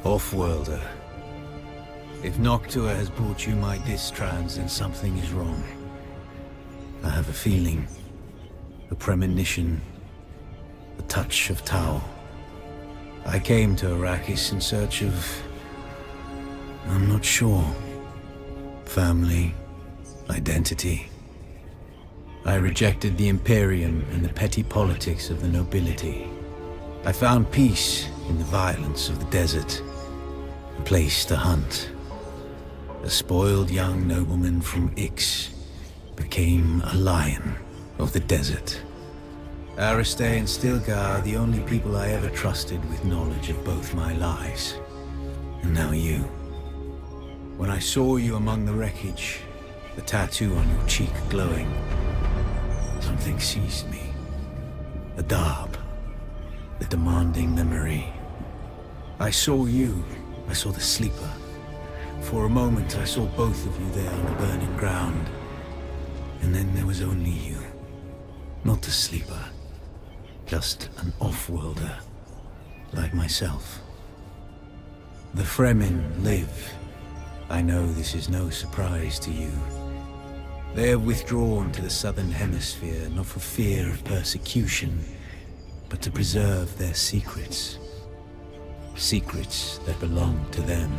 Off-worlder. If Noctua has brought you my distrans, then something is wrong. I have a feeling, a premonition, the touch of Tau. I came to Arrakis in search of... I'm not sure. Family, identity. I rejected the Imperium and the petty politics of the nobility. I found peace in the violence of the desert, a place to hunt. A spoiled young nobleman from Ix became a lion of the desert. Aristay and Stilgar are the only people I ever trusted with knowledge of both my lives. And now you. When I saw you among the wreckage, the tattoo on your cheek glowing, something seized me. A darb. The demanding memory. I saw you. I saw the sleeper. For a moment, I saw both of you there on the burning ground. And then there was only you. Not the sleeper. Just an off-worlder. Like myself. The Fremen live. I know this is no surprise to you. They have withdrawn to the southern hemisphere, not for fear of persecution, but to preserve their secrets. Secrets that belong to them.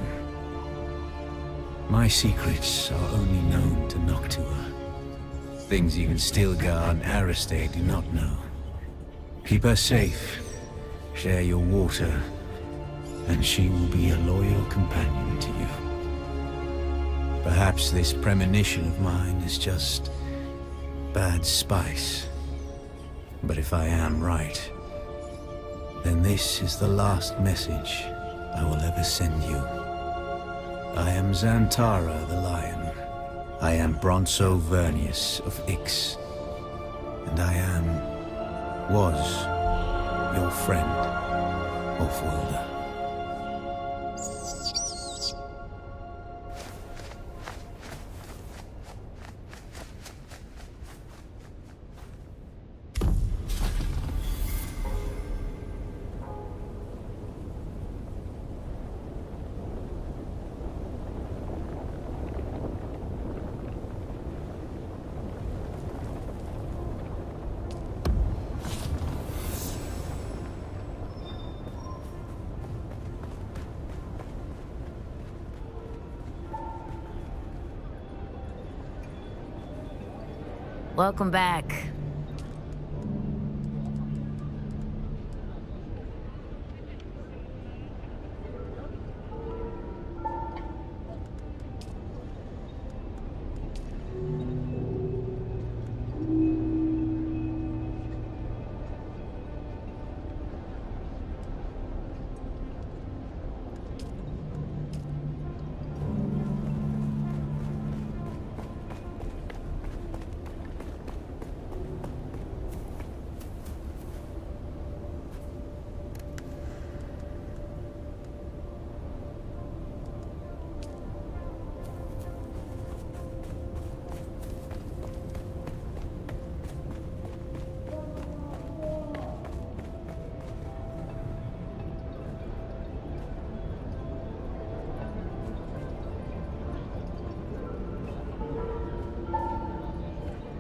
My secrets are only known to Noctua. Things even Stilgar and Aristay do not know. Keep her safe, share your water, and she will be a loyal companion to you. Perhaps this premonition of mine is just bad spice. But if I am right, then this is the last message I will ever send you. I am Xantara the Lion. I am Bronso Vernius of Ix. And I was your friend, Off-worlder. Welcome back.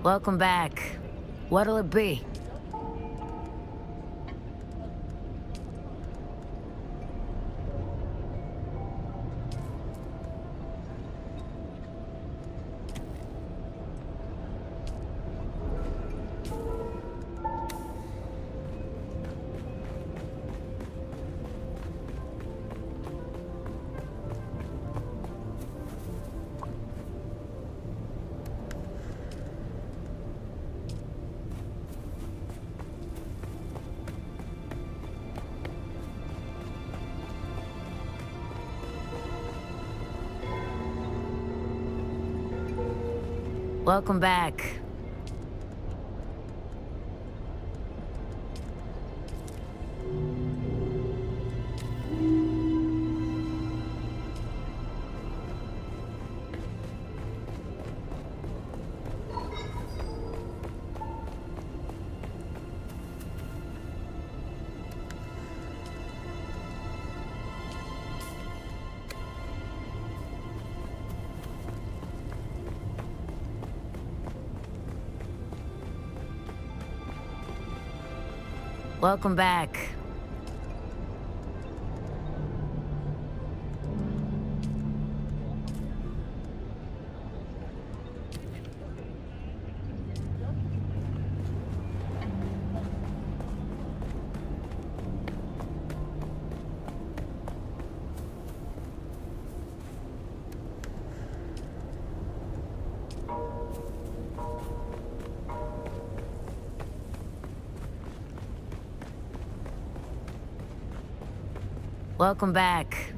Welcome back. What'll it be? Welcome back. Welcome back. Welcome back.